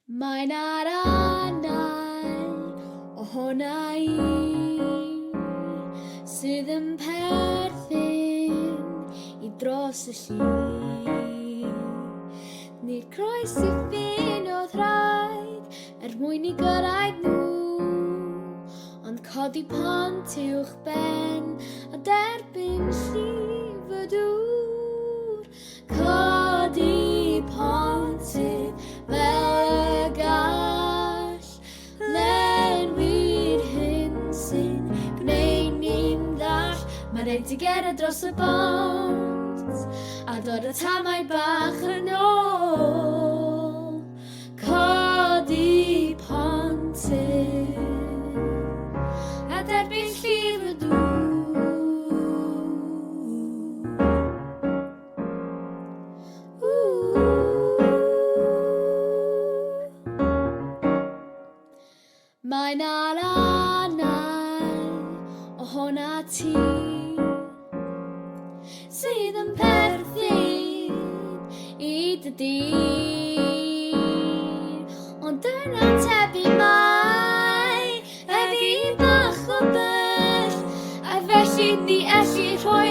Mae'n arannau ohona I sydd yn perthyn I dros y llun. Nid croes I ffyn oedd rhaid mwyn I gyrraedd nhw, ond codi pont uwch ben a derbyn llif y dŵr. Codi pontydd fel y gall, lenwi'r hyn sy'n gwneud ni'n ddall. Mae'n rhaid I gerdded dros y bont a dod y tamau bach yn ôl. Codi pontydd a derbyn llif y dŵr. Mae'n alannau ohona ti sydd yn perthyn I dy dyn, ond yn atebu mai ef I bach o bell, a felly ni elli rhoi